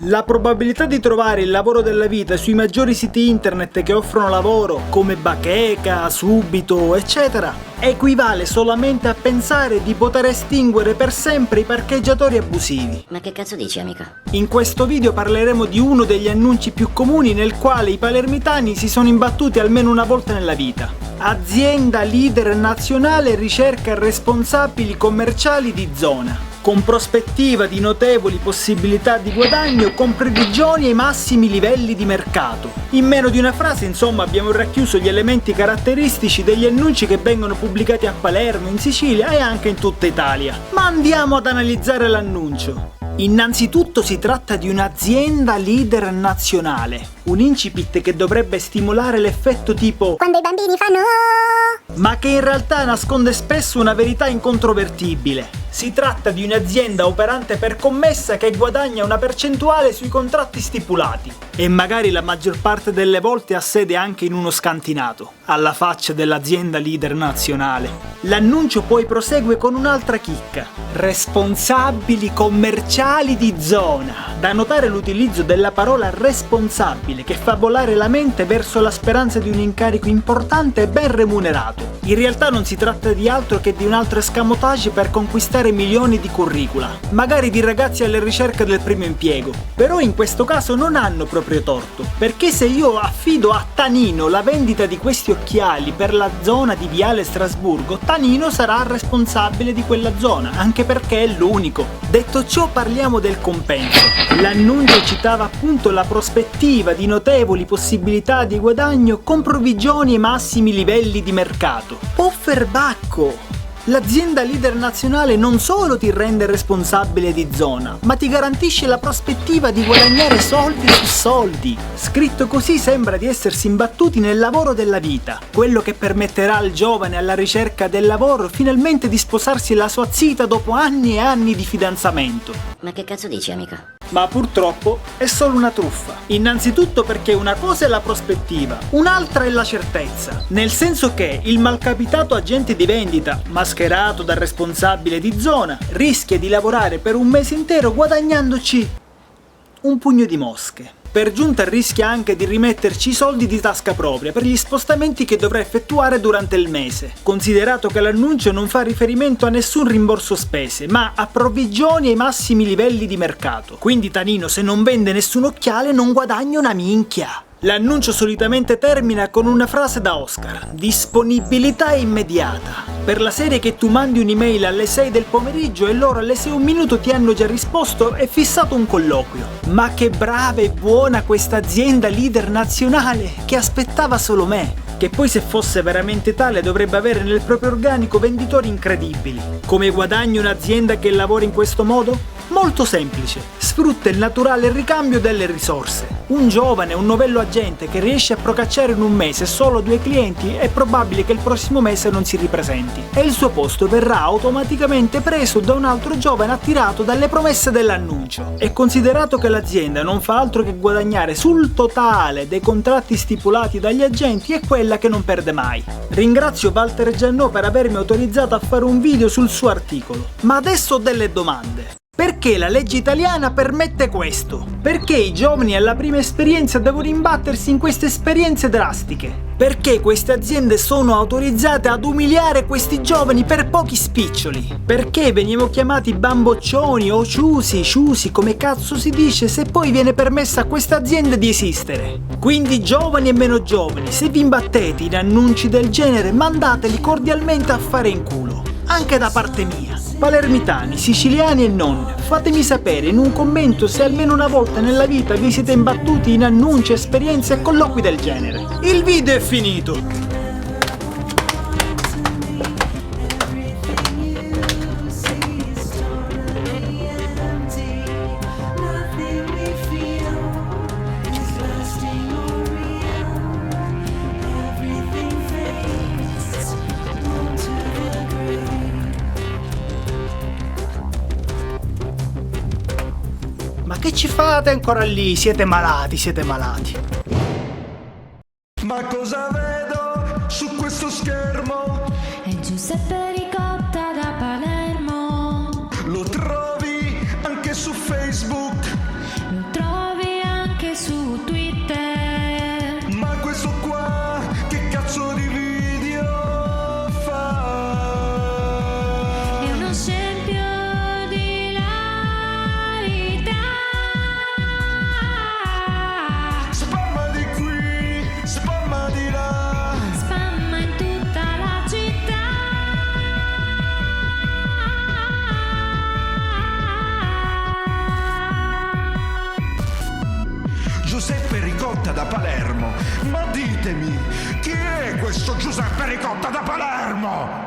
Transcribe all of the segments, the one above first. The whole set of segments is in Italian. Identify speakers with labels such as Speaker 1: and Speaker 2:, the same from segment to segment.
Speaker 1: La probabilità di trovare il lavoro della vita sui maggiori siti internet che offrono lavoro, come Bacheca, Subito, eccetera, equivale solamente a pensare di poter estinguere per sempre i parcheggiatori abusivi.
Speaker 2: Ma che cazzo dici, amica?
Speaker 1: In questo video parleremo di uno degli annunci più comuni nel quale i palermitani si sono imbattuti almeno una volta nella vita. Azienda leader nazionale ricerca responsabili commerciali di zona, con prospettiva di notevoli possibilità di guadagno con previsioni ai massimi livelli di mercato. In meno di una frase, insomma, abbiamo racchiuso gli elementi caratteristici degli annunci che vengono pubblicati a Palermo, in Sicilia e anche in tutta Italia. Ma andiamo ad analizzare l'annuncio. Innanzitutto si tratta di un'azienda leader nazionale, un incipit che dovrebbe stimolare l'effetto tipo
Speaker 3: quando i bambini fanno
Speaker 1: ma che in realtà nasconde spesso una verità incontrovertibile. Si tratta di un'azienda operante per commessa che guadagna una percentuale sui contratti stipulati e magari la maggior parte delle volte ha sede anche in uno scantinato, alla faccia dell'azienda leader nazionale. L'annuncio poi prosegue con un'altra chicca: responsabili commerciali di zona. Da notare l'utilizzo della parola responsabile, che fa volare la mente verso la speranza di un incarico importante e ben remunerato. In realtà non si tratta di altro che di un altro escamotage per conquistare milioni di curricula, magari di ragazzi alla ricerca del primo impiego. Però in questo caso non hanno proprio torto, perché se io affido a Tanino la vendita di questi occhiali per la zona di Viale Strasburgo, Tanino sarà responsabile di quella zona, anche perché è l'unico. Detto ciò, parliamo del compenso. L'annuncio citava appunto la prospettiva di notevoli possibilità di guadagno con provvigioni ai massimi livelli di mercato. Pofferbacco! L'azienda leader nazionale non solo ti rende responsabile di zona, ma ti garantisce la prospettiva di guadagnare soldi su soldi. Scritto così sembra di essersi imbattuti nel lavoro della vita, quello che permetterà al giovane alla ricerca del lavoro finalmente di sposarsi la sua zita dopo anni e anni di fidanzamento.
Speaker 2: Ma che cazzo dici, amica?
Speaker 1: Ma purtroppo è solo una truffa. Innanzitutto perché una cosa è la prospettiva, un'altra è la certezza. Nel senso che il malcapitato agente di vendita, mascherato da responsabile di zona, rischia di lavorare per un mese intero guadagnandoci un pugno di mosche. Per giunta rischia anche di rimetterci i soldi di tasca propria per gli spostamenti che dovrà effettuare durante il mese, considerato che l'annuncio non fa riferimento a nessun rimborso spese, ma a provvigioni ai massimi livelli di mercato. Quindi Tanino, se non vende nessun occhiale, non guadagna una minchia. L'annuncio solitamente termina con una frase da Oscar: disponibilità immediata. Per la serie che tu mandi un'email alle 6 del pomeriggio e loro alle 6 un minuto ti hanno già risposto e fissato un colloquio. Ma che brava e buona questa azienda leader nazionale, che aspettava solo me. Che poi, se fosse veramente tale, dovrebbe avere nel proprio organico venditori incredibili. Come guadagna un'azienda che lavora in questo modo? Molto semplice, sfrutta il naturale ricambio delle risorse. Un giovane, un novello agente che riesce a procacciare in un mese solo 2 clienti, è probabile che il prossimo mese non si ripresenti e il suo posto verrà automaticamente preso da un altro giovane attirato dalle promesse dell'annuncio. E considerato che l'azienda non fa altro che guadagnare sul totale dei contratti stipulati dagli agenti, è quella che non perde mai. Ringrazio Walter Giannò per avermi autorizzato a fare un video sul suo articolo. Ma adesso ho delle domande. Perché la legge italiana permette questo? Perché i giovani alla prima esperienza devono imbattersi in queste esperienze drastiche? Perché queste aziende sono autorizzate ad umiliare questi giovani per pochi spiccioli? Perché veniamo chiamati bamboccioni o ciusi, come cazzo si dice, se poi viene permessa a queste aziende di esistere? Quindi giovani e meno giovani, se vi imbattete in annunci del genere, mandateli cordialmente a fare in culo. Anche da parte mia. Palermitani, siciliani e non, fatemi sapere in un commento se almeno una volta nella vita vi siete imbattuti in annunci, esperienze e colloqui del genere. Il video è finito! Ma che ci fate ancora lì? Siete malati, siete malati.
Speaker 4: Ma cosa vedo su questo schermo?
Speaker 5: È Giuseppe Ricotta da Palermo.
Speaker 4: Lo trovi anche su Facebook.
Speaker 5: Lo trovi
Speaker 4: Ricotta da Palermo. Ma ditemi, chi è questo Giuseppe Ricotta da Palermo?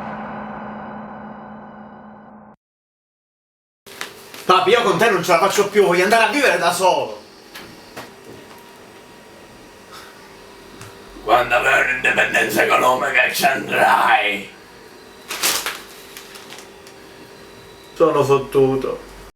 Speaker 3: Papi, io con te non ce la faccio più, voglio andare a vivere da solo.
Speaker 6: Quando avrai un'indipendenza economica ci andrai.
Speaker 3: Sono fottuto.